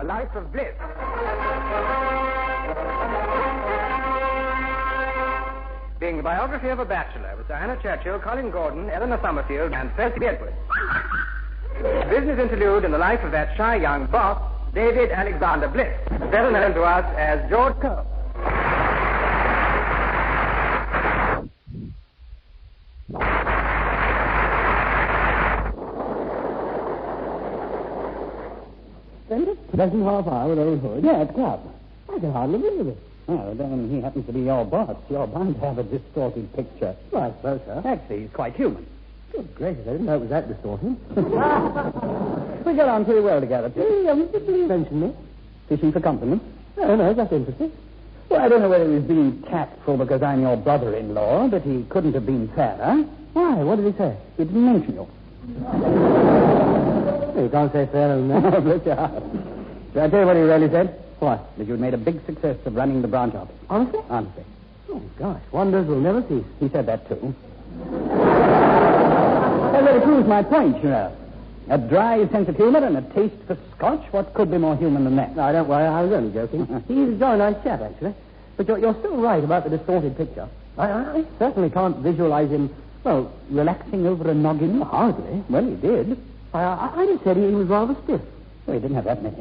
Life of Bliss. Being the biography of a bachelor with Diana Churchill, Colin Gordon, Eleanor Summerfield, and Percy Edwards. A business interlude in the life of that shy young boss, David Alexander Bliss, better known to us as George Cole. Pleasant half hour with old Hood. Yeah, at club. I can hardly believe it. Oh, then he happens to be your boss. You're bound to have a distorted picture. Well, I suppose so. Actually, he's quite human. Good gracious, I didn't know it was that distorting. We get on pretty well together, too. Did you mention me? Fishing for compliments? No, that's interesting. Well, I don't know whether he was being tactful because I'm your brother-in-law, but he couldn't have been fairer. Why? What did he say? He didn't mention you. You can't say fairer than that. Bless your heart. Shall I tell you what he really said? What? That you'd made a big success of running the branch office. Honestly? Honestly. Oh, gosh. Wonders will never cease. He said that, too. That really proves my point, you know. A dry sense of humor and a taste for scotch. What could be more human than that? No, don't worry. I was only joking. He's a jolly nice chap, actually. But you're still right about the distorted picture. I certainly can't visualize him, well, relaxing over a noggin. Hardly. Well, he did. I just said he was rather stiff. Well, he didn't have that many.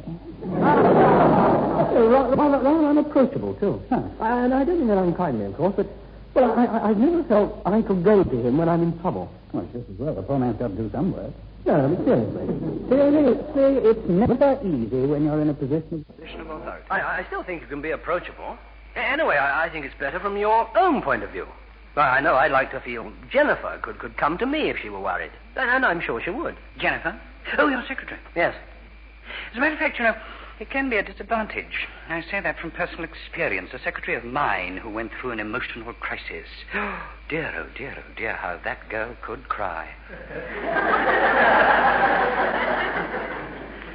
Rather unapproachable, too. Huh. And I don't mean that unkindly, of course, but, well, I've never felt I could go to him when I'm in trouble. Well, it's just as well. The poor man's got to do some work. No, but seriously. Seriously, it's never easy when you're in a position of authority. I still think you can be approachable. Anyway, I think it's better from your own point of view. Well, I know I'd like to feel Jennifer could come to me if she were worried. And I'm sure she would. Jennifer? Oh, your secretary. Yes. As a matter of fact, you know, it can be a disadvantage. I say that from personal experience. A secretary of mine who went through an emotional crisis. Oh, dear, how that girl could cry.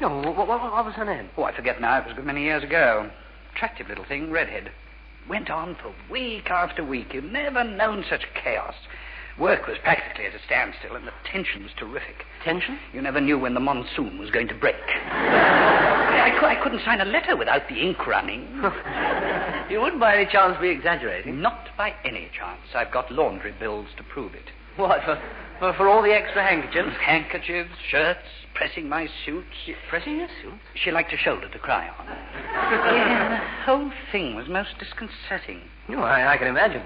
No, what was her name? Oh, I forget now. It was a good many years ago. Attractive little thing, redhead. Went on for week after week. You'd never known such chaos. Work was practically at a standstill, and the tension was terrific. Tension? You never knew when the monsoon was going to break. I couldn't sign a letter without the ink running. You wouldn't by any chance be exaggerating? Not by any chance. I've got laundry bills to prove it. What, for all the extra handkerchiefs? Handkerchiefs, shirts, pressing my suits. Pressing your suits? She liked a shoulder to cry on. Yeah, the whole thing was most disconcerting. Oh, I can imagine.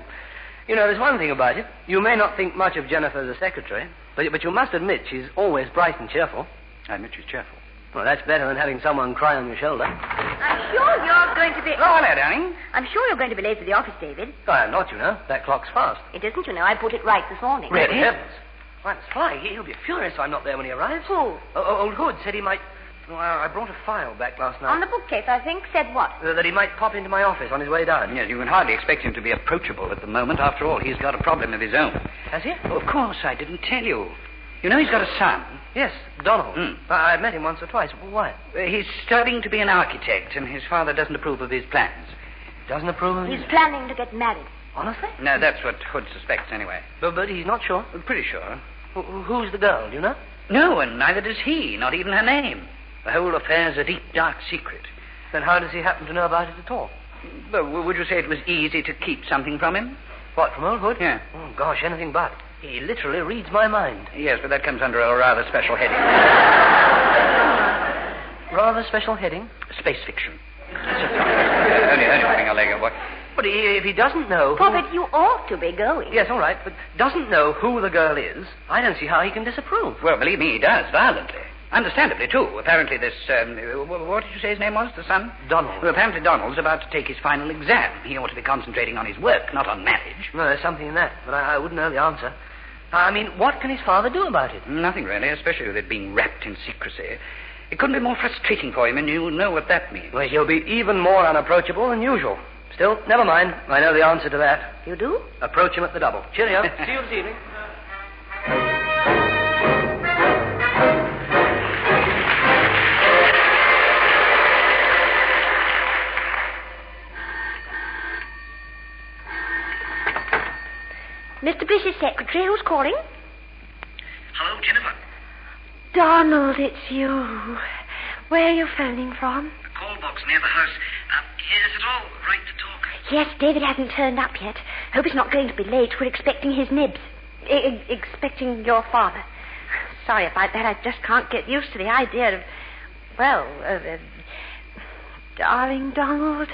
You know, there's one thing about it. You may not think much of Jennifer as a secretary, but you must admit she's always bright and cheerful. I admit she's cheerful. Well, that's better than having someone cry on your shoulder. I'm sure you're going to be... Oh, hello, darling. I'm sure you're going to be late for the office, David. Oh, I'm not, you know. That clock's fast. It isn't, you know. I put it right this morning. Really? Heavens. Why, it's flying. He'll be furious if I'm not there when he arrives. Who? Old Hood said he might... Well, I brought a file back last night. On the bookcase, I think. Said what? That he might pop into my office on his way down. Yes, you can hardly expect him to be approachable at the moment. After all, he's got a problem of his own. Has he? Oh, of course, I didn't tell you. You know he's got a son. Yes, Donald. I've met him once or twice. Why? He's studying to be an architect, and his father doesn't approve of his plans. Doesn't approve of his... He's planning to get married. Honestly? No, that's what Hood suspects, anyway. But he's not sure? Pretty sure. Who's the girl, do you know? No, and neither does he, not even her name. The whole affair's a deep, dark secret. Then how does he happen to know about it at all? Well, would you say it was easy to keep something from him? What, from old Hood? Yeah. Oh, gosh, anything but. He literally reads my mind. Yes, but that comes under a rather special heading. Rather special heading? Space fiction. Only putting a leg over. But if he doesn't know... Prophet, you ought to be going. Yes, all right, but doesn't know who the girl is, I don't see how he can disapprove. Well, believe me, he does, violently. Understandably, too. Apparently this, what did you say his name was, the son? Donald. Well, apparently Donald's about to take his final exam. He ought to be concentrating on his work, not on marriage. No, there's something in that, but I wouldn't know the answer. I mean, what can his father do about it? Nothing, really, especially with it being wrapped in secrecy. It couldn't be more frustrating for him, and you know what that means. Well, he'll be even more unapproachable than usual. Still, never mind. I know the answer to that. You do? Approach him at the double. Cheerio. See you this evening. Mr. Bliss's secretary, who's calling? Hello, Jennifer. Donald, it's you. Where are you phoning from? The call box near the house. Is it all right to talk? Yes, David hasn't turned up yet. Hope he's not going to be late. We're expecting his nibs. Expecting your father. Sorry about that. I just can't get used to the idea of... Well, darling Donald.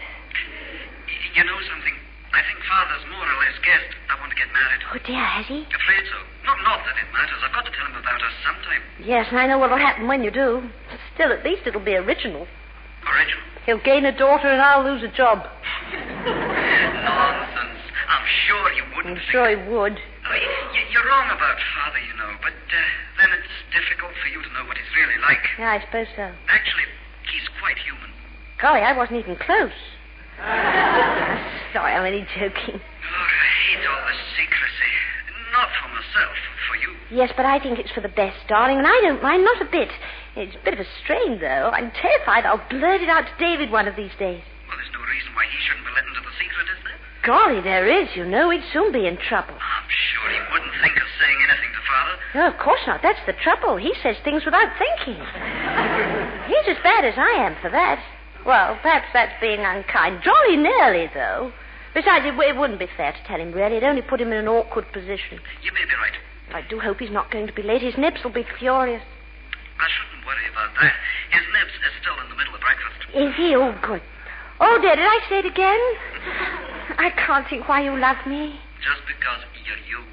You know something? I think Father's more or less guessed I want to get married. Oh, dear, has he? Afraid so. Not that it matters. I've got to tell him about us sometime. Yes, and I know what'll happen when you do. Still, at least it'll be original. Original? He'll gain a daughter and I'll lose a job. Nonsense. I'm sure you wouldn't. I'm sure he would. You're wrong about Father, you know, but then it's difficult for you to know what he's really like. Yeah, I suppose so. Actually, he's quite human. Golly, I wasn't even close. Sorry, I'm only joking. Oh, I hate all this secrecy. Not for myself, for you. Yes, but I think it's for the best, darling, and I don't mind, not a bit. It's a bit of a strain, though. I'm terrified I'll blurt it out to David one of these days. Well, there's no reason why he shouldn't be let into the secret, is there? Golly, there is, you know. He'd soon be in trouble. I'm sure he wouldn't think of saying anything to Father. No, of course not. That's the trouble. He says things without thinking. He's as bad as I am for that. Well, perhaps that's being unkind. Jolly nearly, though. Besides, it wouldn't be fair to tell him, really. It'd only put him in an awkward position. You may be right. I do hope he's not going to be late. His nibs will be furious. I shouldn't worry about that. His nibs is still in the middle of breakfast. Is he? Oh, good. Oh, dear, did I say it again? I can't think why you love me. Just because you're you.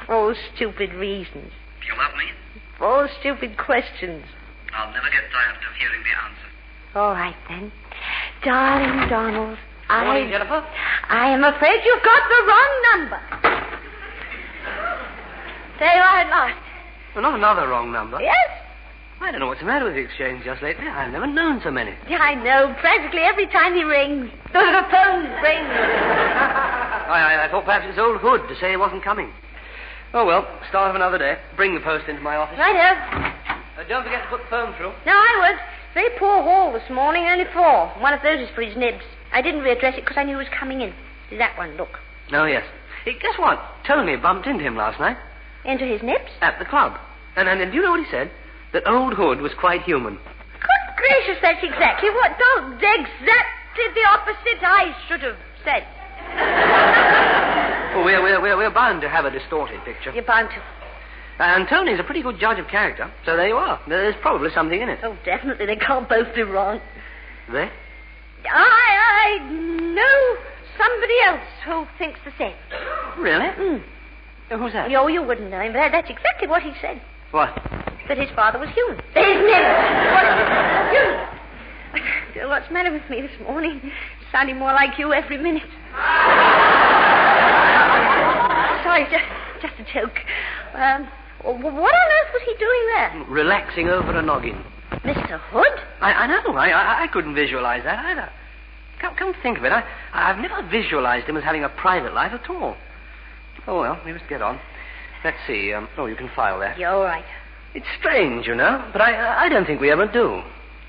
For all stupid reasons. You love me? For all stupid questions. I'll never get tired of hearing the answer. All right, then. Darling Donald, Morning, Jennifer. I am afraid you've got the wrong number. There you are at last. Well, not another wrong number. Yes? I don't know what's the matter with the exchange just lately. I've never known so many. Yeah, I know. Practically every time he rings. The phone rings. I thought perhaps it's old Hood to say he wasn't coming. Oh, well, start of another day. Bring the post into my office. Righto. Don't forget to put the phone through. No, I would. Very poor haul this morning, only 4. One of those is for his nibs. I didn't readdress it because I knew he was coming in. See that one, look. Oh, yes. Hey, guess what? Tony bumped into him last night. Into his nibs? At the club. And do you know what he said? That old Hood was quite human. Good gracious, that's exactly what... Exactly the opposite I should have said. Well, we're bound to have a distorted picture. You're bound to. And Tony's a pretty good judge of character, so there you are. There's probably something in it. Oh, definitely. They can't both be wrong. They? I know somebody else who thinks the same. Really? Mm. Who's that? Oh, you wouldn't know him, but that's exactly what he said. What? That his father was human. That his name was human. I don't know what's the matter with me this morning. Sounding more like you every minute. Sorry, just a joke. What on earth was he doing there? Relaxing over a noggin. Mr. Hood? I know. I couldn't visualize that either. Come think of it. I've never visualized him as having a private life at all. Oh, well, we must get on. Let's see. You can file there. You're all right. It's strange, you know, but I don't think we ever do.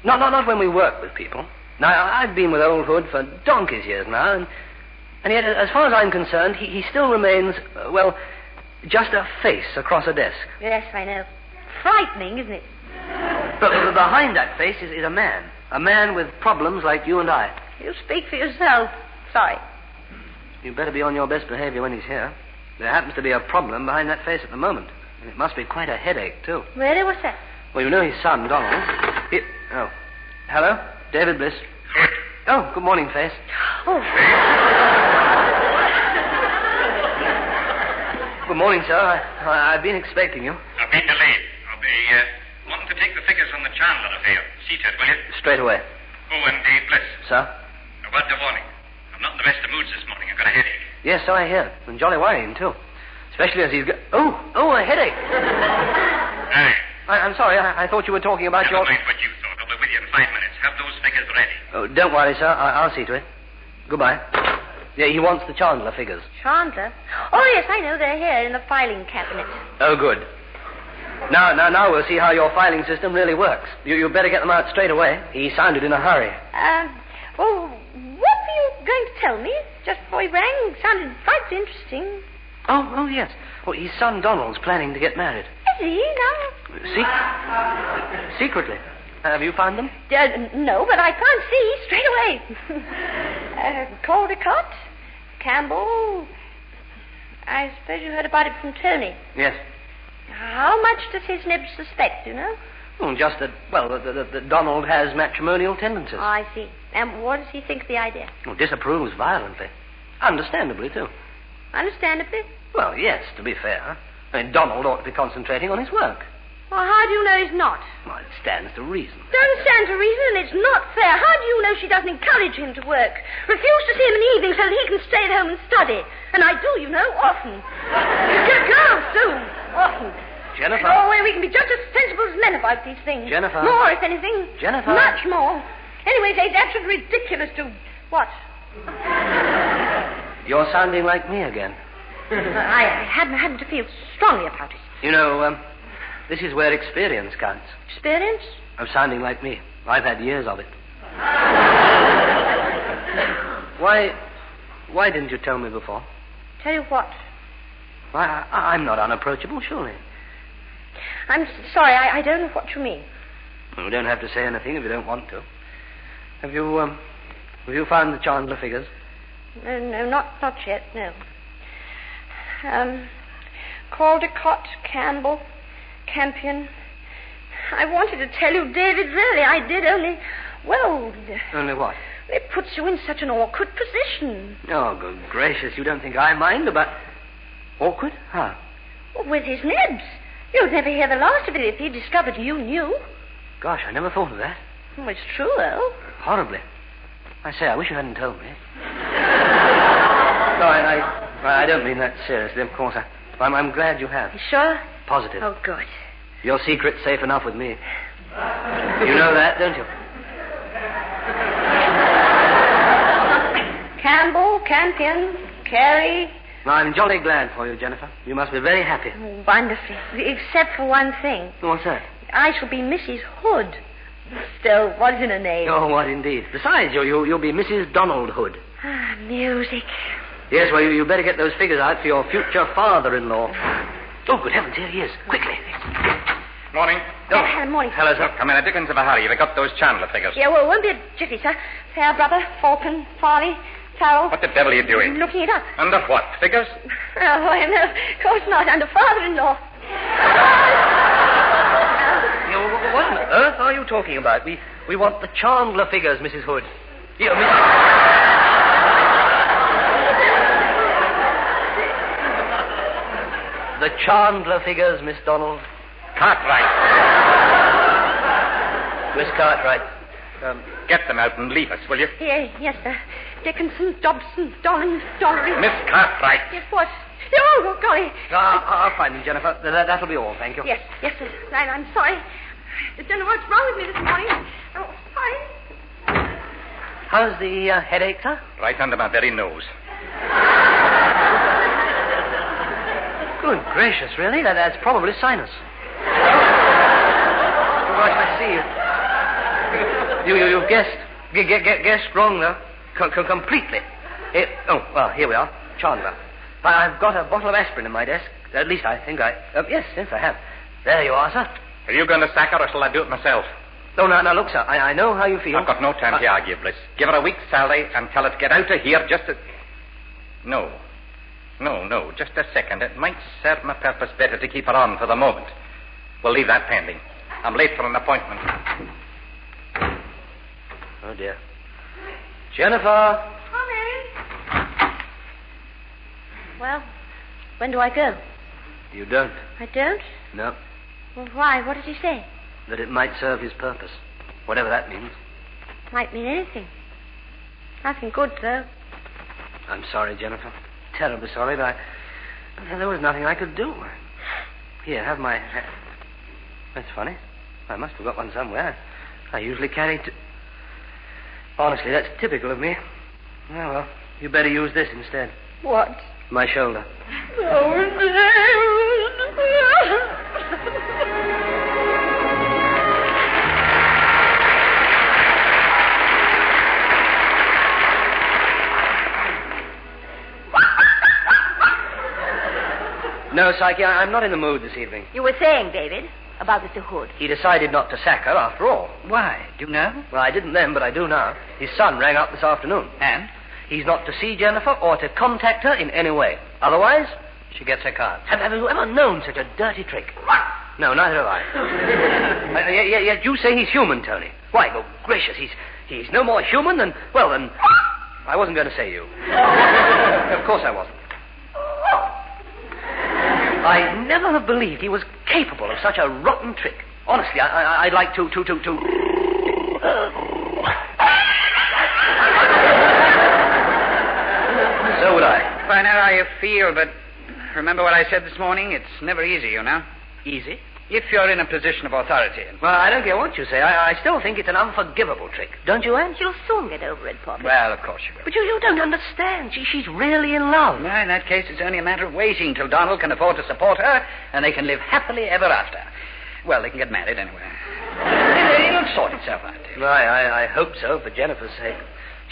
Not when we work with people. Now, I've been with old Hood for donkey's years now, and yet, as far as I'm concerned, he still remains, just a face across a desk. Yes, I know. Frightening, isn't it? But behind that face is a man. A man with problems like you and I. You speak for yourself. Sorry. You better be on your best behavior when he's here. There happens to be a problem behind that face at the moment. And it must be quite a headache, too. Really? What's that? Well, you know his son, Donald. Hello? David Bliss. Oh, good morning, Face. Oh. Good morning, sir. I've been expecting you. I've been delayed. I'll be wanting to take the figures on the Chandler affair. Seated, will you? Straight away. Oh, and Dave Bliss. Sir? A word of warning. I'm not in the best of moods this morning. I've got a headache. Yes, so I hear. And jolly worrying, too. Especially as he's got... Oh, a headache. Aye. I'm sorry. I thought you were talking about Never mind what you thought. I'll be with you in 5 minutes. Have those figures ready. Oh, don't worry, sir. I'll see to it. Goodbye. Yeah, he wants the Chandler figures. Chandler? Oh, yes, I know. They're here in the filing cabinet. Oh, good. Now we'll see how your filing system really works. You better get them out straight away. He sounded in a hurry. What were you going to tell me just before he rang? It sounded quite interesting. Oh, yes. Well, his son Donald's planning to get married. Is he now? Secretly. Have you found them? No, but I can't see straight away. Caldecott, Campbell. I suppose you heard about it from Tony. Yes. How much does his nib suspect, you know? Just that Donald has matrimonial tendencies. Oh, I see. And what does he think of the idea? Disapproves violently. Understandably, too. Understandably? Well, yes, to be fair. Donald ought to be concentrating on his work. Well, how do you know he's not? Well, it stands to reason. Don't stand to reason, and it's not fair. How do you know she doesn't encourage him to work? Refuse to see him in the evening so that he can stay at home and study. And I do, you know, often. Girls do, often. Jennifer. Oh, we can be just as sensible as men about these things. Jennifer. More, if anything. Jennifer. Much more. Anyways, it's absolutely ridiculous to... What? You're sounding like me again. I happen to feel strongly about it. You know, this is where experience counts. Experience? Of sounding like me. I've had years of it. Why didn't you tell me before? Tell you what? I'm not unapproachable, surely. I'm sorry, I don't know what you mean. Well, you don't have to say anything if you don't want to. Have you found the Chandler figures? No, not yet, no. Caldecott, Campbell, Campion. I wanted to tell you, David, really, I did, only, well... Only what? It puts you in such an awkward position. Oh, good gracious, you don't think I mind about... Awkward? How? With his nibs. You'd never hear the last of it if he discovered you knew. Gosh, I never thought of that. Well, it's true, though. Horribly. I say, I wish you hadn't told me. No, I don't mean that seriously, of course. I'm glad you have. You sure? Positive. Oh, good. Your secret's safe enough with me. You know that, don't you? Campbell, Campion, Carey. I'm jolly glad for you, Jennifer. You must be very happy. Oh, wonderful. Except for one thing. What's that? I shall be Mrs. Hood. Still, what in a name? Oh, what indeed. Besides, you'll be Mrs. Donald Hood. Ah, music. Yes, well, you better get those figures out for your future father-in-law. Oh, good heavens, here he is. Quickly. Morning. Morning. Hello, sir. I'm in a dickens of a hurry. You've got those Chandler figures. Yeah, well, it won't be a jiffy, sir. Fairbrother, Falcon, Farley, Farrell. What the devil are you doing? Looking it up. Under what? Figures? Oh, no, of course not. Under father-in-law. What on earth are you talking about? We want the Chandler figures, Mrs. Hood. Here, The Chandler figures, Miss Donald. Cartwright. Miss Cartwright. Get them out and leave us, will you? Yes, sir. Dickinson, Dobson, Dollins, Dollery. Miss Cartwright. Yes, what? Oh, golly. I'll find them, Jennifer. That'll be all, thank you. Yes, sir. I'm sorry. I don't know what's wrong with me this morning. Oh, sorry. How's the headache, sir? Right under my very nose. Good gracious, really? That's probably sinus. Oh, gosh, I see you. You've guessed wrong, though. Completely. Here we are. Chandler. I've got a bottle of aspirin in my desk. At least I think yes, I have. There you are, sir. Are you going to sack her, or shall I do it myself? Oh, no, look, sir. I know how you feel. I've got no time to argue, Bliss. Give her a week's salary and tell her to get out of here just as... No, just a second. It might serve my purpose better to keep her on for the moment. We'll leave that pending. I'm late for an appointment. Oh, dear. Jennifer! Coming. Well, when do I go? You don't. I don't? No. Well, why? What did he say? That it might serve his purpose. Whatever that means. Might mean anything. Nothing good, though. I'm sorry, Jennifer. Terribly sorry, but there was nothing I could do. Here, have my... That's funny. I must have got one somewhere. I usually carry Honestly, that's typical of me. Well, you better use this instead. What? My shoulder. No, Psyche, I'm not in the mood this evening. You were saying, David. about Mr. Hood. He decided not to sack her after all. Why? Do you know? Well, I didn't then, but I do now. His son rang up this afternoon. And? He's not to see Jennifer or to contact her in any way. Otherwise, she gets her card. Have you ever known such a dirty trick? No, neither have I. Yet you say he's human, Tony. Why, good gracious, he's no more human than... Well, then... I wasn't going to say you. Of course I wasn't. I never have believed he was capable of such a rotten trick. Honestly, I'd like to... So would I. I know how you feel, but remember what I said this morning? It's never easy, you know. Easy? If you're in a position of authority. Well, I don't care what you say. I still think it's an unforgivable trick. Don't you, Anne? You'll soon get over it, Poppy. Well, of course you will. But you don't understand. She's really in love. Well, in that case, it's only a matter of waiting till Donald can afford to support her, and they can live happily ever after. Well, they can get married anyway. It'll sort itself out. I hope so, for Jennifer's sake.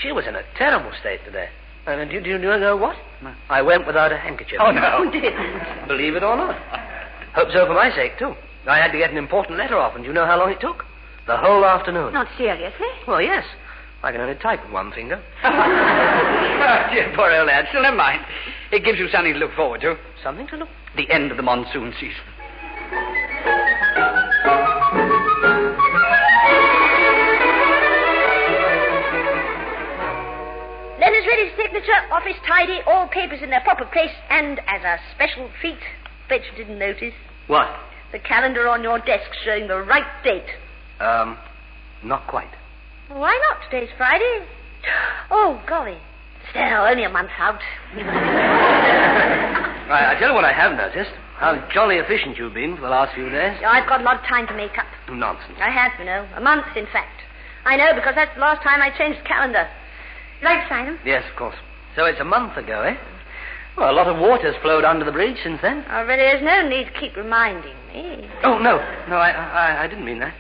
She was in a terrible state today. And do you know what? No. I went without a handkerchief. Oh, no. You did. Believe it or not. Hope so for my sake, too. I had to get an important letter off, and do you know how long it took? The whole afternoon. Not seriously? Well, yes. I can only type with one finger. Oh, dear, poor old lad. Still, never mind. It gives you something to look forward to. Something to look... The end of the monsoon season. Letters ready, signature, office tidy, all papers in their proper place, and as a special treat, bet you didn't notice, What? the calendar on your desk showing the right date. Not quite. Why not? Today's Friday. Oh, golly. Still, only a month out. I tell you what I have noticed. How jolly efficient you've been for the last few days. I've got a lot of time to make up. Nonsense. I have, you know. A month, in fact. I know, because that's the last time I changed the calendar. Like to sign them? Yes, of course. So it's a month ago, eh? Well, a lot of water's flowed under the bridge since then. Oh, really, there's no need to keep reminding me. Oh, no. No, I didn't mean that.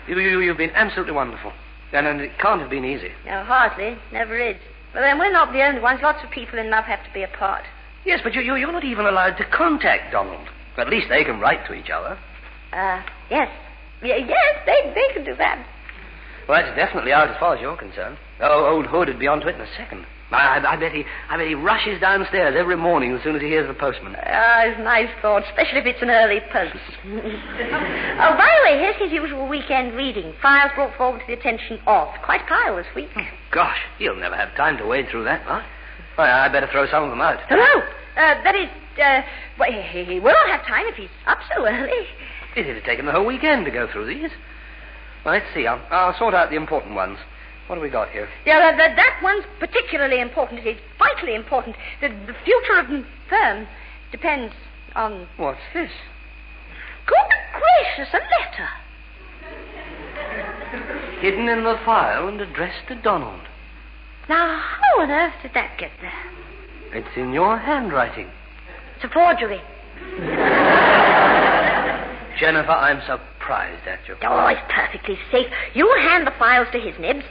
You've been absolutely wonderful. And it can't have been easy. No, hardly. Never is. But then we're not the only ones. Lots of people in love have to be apart. Yes, but you're not even allowed to contact Donald. At least they can write to each other. Yes. Yes, they can do that. Well, that's definitely out as far as you're concerned. Oh, old Hood would be onto it in a second. I bet he rushes downstairs every morning as soon as he hears the postman. It's a nice thought, especially if it's an early post. Oh, by the way, here's his usual weekend reading. Files brought forward to the attention of. Quite a pile this week. Gosh, he'll never have time to wade through that, huh? Well, I better throw some of them out. Hello. That is, well, he will have time if he's up so early. It'd have taken the whole weekend to go through these. Well, let's see. I'll sort out the important ones. What have we got here? Yeah, that one's particularly important. It's vitally important. The future of the firm depends on... What's this? Good gracious, a letter. Hidden in the file and addressed to Donald. Now, how on earth did that get there? It's in your handwriting. It's a forgery. Jennifer, I'm surprised at you. Oh, it's perfectly safe. You hand the files to his nibs,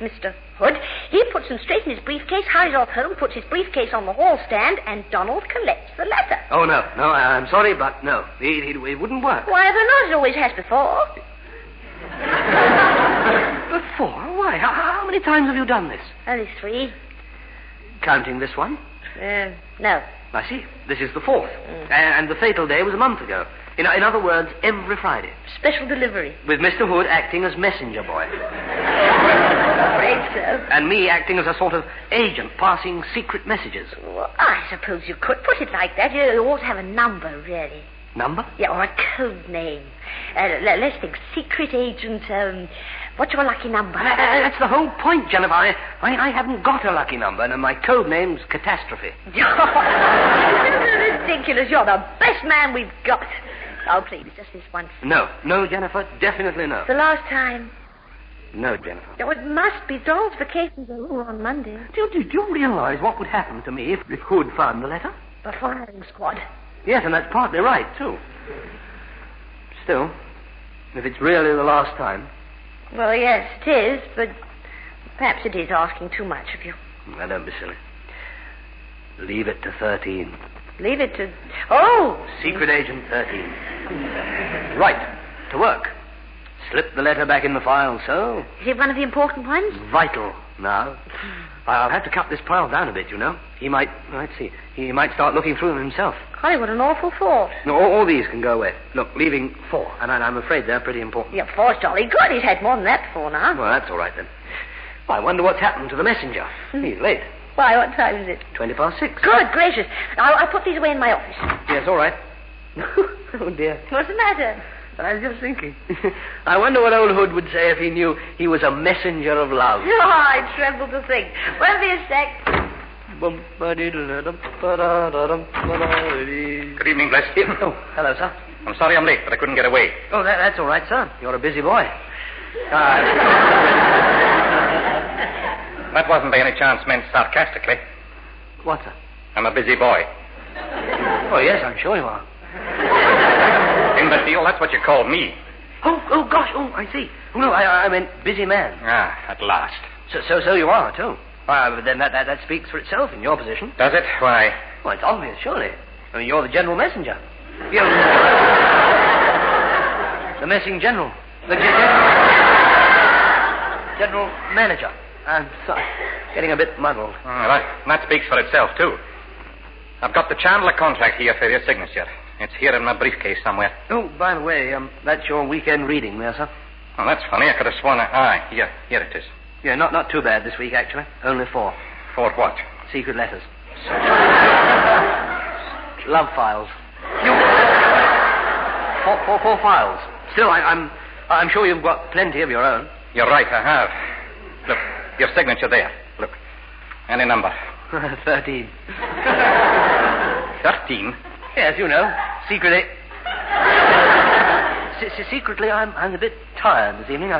Mr. Hood. He puts them straight in his briefcase, hurries off home, puts his briefcase on the hall stand, and Donald collects the letter. Oh, no, I'm sorry, but no. It wouldn't work. Why, they're not. It always has before. Before? Why? How many times have you done this? Only 3. Counting this one? No. I see. This is the 4th. And the fatal day was a month ago. In other words, every Friday. Special delivery. With Mr. Hood acting as messenger boy. Afraid so. And me acting as a sort of agent passing secret messages. Well, I suppose you could put it like that. You ought to have a number, really. Number? Yeah, or a code name. Let's think. Secret agent, what's your lucky number? That's the whole point, Jennifer. I haven't got a lucky number, and my code name's Catastrophe. Ridiculous. You're the best man we've got. Oh, please, just this once. No, Jennifer, definitely no. The last time. No, Jennifer. Oh, it must be. Donald's vacations are over on Monday. Do you realize what would happen to me if Hood found the letter? The firing squad. Yes, and that's partly right, too. Still, if it's really the last time... Well, yes, it is, but perhaps it is asking too much of you. Now, don't be silly. Leave it to 13. Leave it to... Oh! Secret Agent 13. Right. To work. Slip the letter back in the file, so. Is it one of the important ones? Vital now. I'll have to cut this pile down a bit, you know. He might... Let's see. He might start looking through them himself. Golly, what an awful thought. No, all these can go away. Look, leaving 4. And I'm afraid they're pretty important. Yeah, 4's jolly good. He's had more than that before now. Well, that's all right, then. I wonder what's happened to the messenger. He's late. Why, what time is it? 6:20. Good gracious. I'll put these away in my office. Yes, all right. Oh, dear. What's the matter? I was just thinking. I wonder what old Hood would say if he knew he was a messenger of love. Oh, I tremble to think. Won't be a sec. Good evening, Bliss. Oh, hello, sir. I'm sorry I'm late, but I couldn't get away. Oh, that's all right, sir. You're a busy boy. That wasn't by any chance meant sarcastically. What, sir? I'm a busy boy. Oh, yes, I'm sure you are. Imbecile, that's what you call me. Oh, gosh. Oh, I see. Oh, no, I meant busy man. Ah, at last. So you are, too. But then that speaks for itself in your position. Does it? Why? Well, it's obvious, surely. I mean, you're the general messenger. You're... the messing general. The general manager. I'm sorry. Getting a bit muddled. That speaks for itself, too. I've got the Chandler contract here for your signature. It's here in my briefcase somewhere. Oh, by the way, that's your weekend reading there, sir. Oh, that's funny. I could have sworn here it is. Yeah, not too bad this week, actually. Only 4. 4 what? Secret letters. Love files. 4 files. Still, I'm sure you've got plenty of your own. You're right, I have. Look, your signature there. Look. Any number. 13. 13? Yes, you know. Secretly, I'm a bit tired this evening.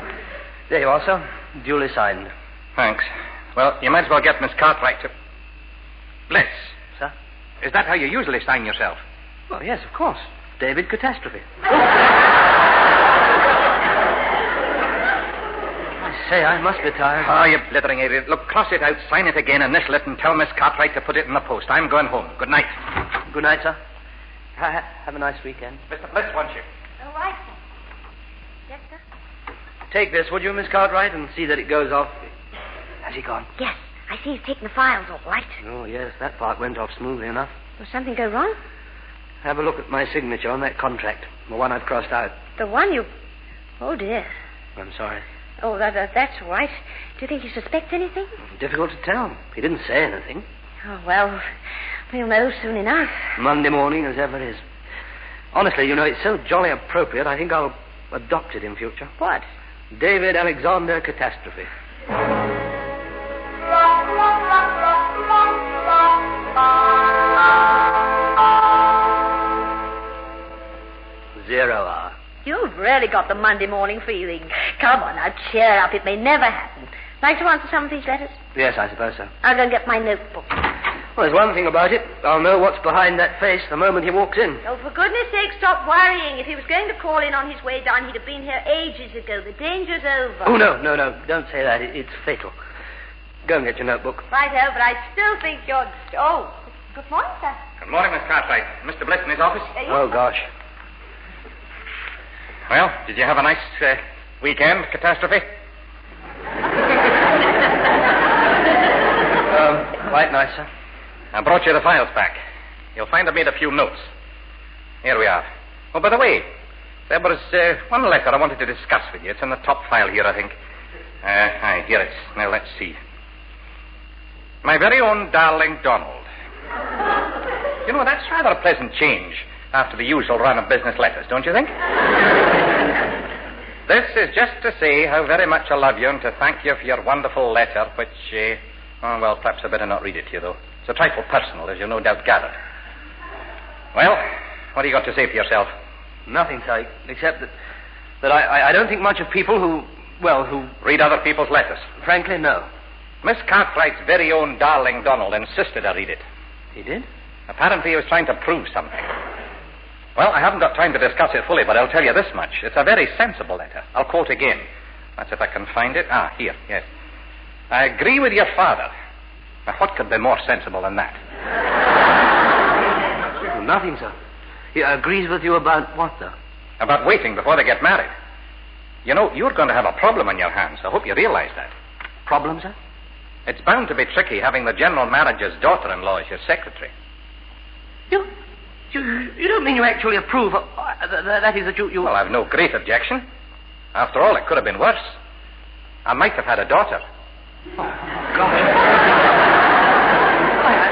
There you are, sir. Duly signed. Thanks. Well, you might as well get Miss Cartwright to... Bliss. Sir? Is that how you usually sign yourself? Well, yes, of course. David Catastrophe. I say, I must be tired. Oh, you blithering idiot. Look, cross it out, sign it again, initial it, and tell Miss Cartwright to put it in the post. I'm going home. Good night. Good night, sir. Have a nice weekend. Mr. Bliss wants you. All right, sir. Yes, sir? Take this, would you, Miss Cartwright, and see that it goes off. Has he gone? Yes. I see he's taken the files all right. Oh, yes, that part went off smoothly enough. Will something go wrong? Have a look at my signature on that contract, the one I've crossed out. The one you... Oh, dear. I'm sorry. Oh, that's all right. Do you think he suspects anything? Difficult to tell. He didn't say anything. Oh, well, we'll know soon enough. Monday morning, as ever is. Honestly, you know, it's so jolly appropriate, I think I'll adopt it in future. What? David Alexander Catastrophe. 0 hour. You've really got the Monday morning feeling. Come on, now, cheer up. It may never happen. Like to answer some of these letters? Yes, I suppose so. I'll go and get my notebook. Well, there's one thing about it. I'll know what's behind that face the moment he walks in. Oh, for goodness sake, stop worrying. If he was going to call in on his way down, he'd have been here ages ago. The danger's over. Oh, no. Don't say that. It's fatal. Go and get your notebook. Righto, but I still think you're... Oh, good morning, sir. Good morning, Miss Cartwright. Mr. Bliss in his office? Yes, oh, gosh. Well, did you have a nice weekend, Catastrophe? Quite nice, sir. I brought you the files back. You'll find I've made a few notes. Here we are. Oh, by the way, there was one letter I wanted to discuss with you. It's in the top file here, I think. Here it is. Now, let's see. My very own darling Donald. You know, that's rather a pleasant change after the usual run of business letters, don't you think? This is just to say how very much I love you and to thank you for your wonderful letter, which, well, perhaps I better not read it to you, though. It's a trifle personal, as you no doubt gathered. Well, what do you got to say for yourself? Nothing, Psyche, except that I don't think much of people who read other people's letters. Frankly, no. Miss Cartwright's very own darling Donald insisted I read it. He did? Apparently he was trying to prove something. Well, I haven't got time to discuss it fully, but I'll tell you this much. It's a very sensible letter. I'll quote again. That's if I can find it. Here, yes. I agree with your father. Now, what could be more sensible than that? nothing, sir. He agrees with you about what, though? About waiting before they get married. You know, you're going to have a problem on your hands. I hope you realize that. Problem, sir? It's bound to be tricky having the general manager's daughter-in-law as your secretary. You don't mean you actually approve of... that is that you... Well, I've no great objection. After all, it could have been worse. I might have had a daughter. Oh, gosh.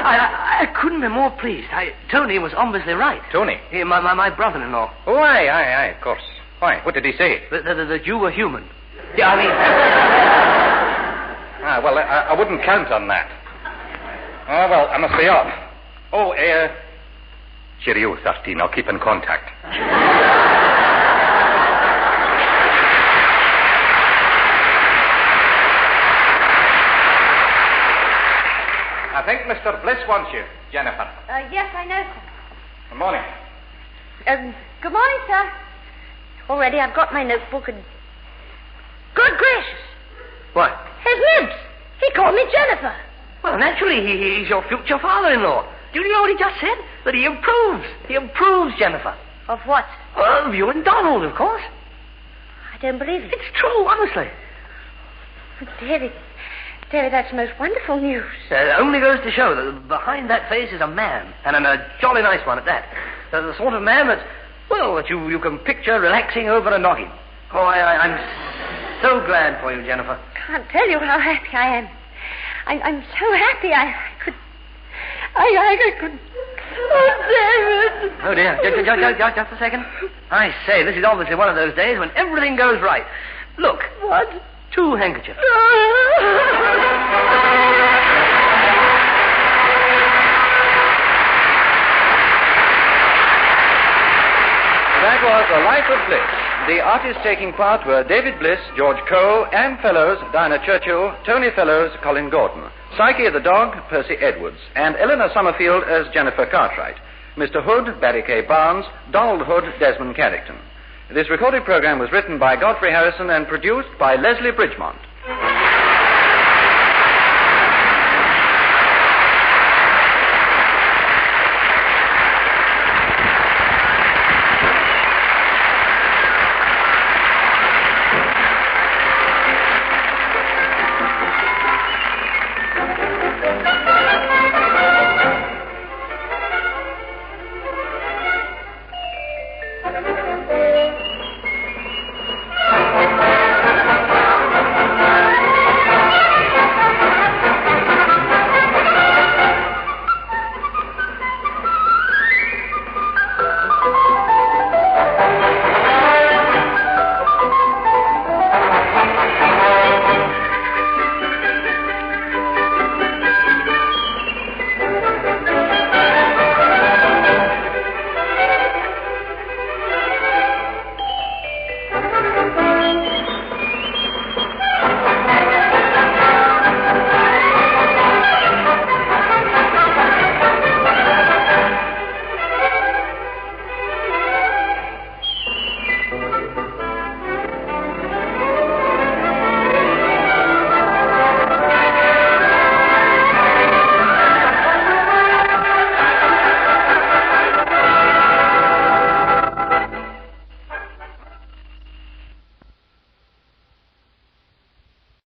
I couldn't be more pleased. Tony was obviously right. Tony? My brother-in-law. Oh, aye, of course. Why? What did he say? That you were human. Yeah, I mean... well, I wouldn't count on that. Well, I must be off. Oh, cheerio, 13. I'll keep in contact. I think Mr. Bliss wants you, Jennifer. Yes, I know, sir. Good morning. Good morning, sir. Already I've got my notebook and... Good gracious! What? His nibs! He called me Jennifer. Well, naturally, he's your future father-in-law. Do you know what he just said? That he approves. He approves, Jennifer. Of what? Well, of you and Donald, of course. I don't believe it. It's true, honestly. David, that's most wonderful news. It only goes to show that behind that face is a man, and a jolly nice one at that. The sort of man that you can picture relaxing over a noggin. Oh, I'm so glad for you, Jennifer. Can't tell you how happy I am. I'm so happy I could... Oh, David! Oh, dear. Just a second. I say, this is obviously one of those days when everything goes right. Look. What? 2 handkerchiefs. That was The Life of Bliss. The artists taking part were David Bliss, George Cole, Anne Fellows, Diana Churchill, Tony Fellows, Colin Gordon, Psyche the dog, Percy Edwards, and Eleanor Summerfield as Jennifer Cartwright, Mr. Hood, Barry K. Barnes, Donald Hood, Desmond Carrington. This recorded program was written by Geoffrey Harrison and produced by Leslie Bridgemont.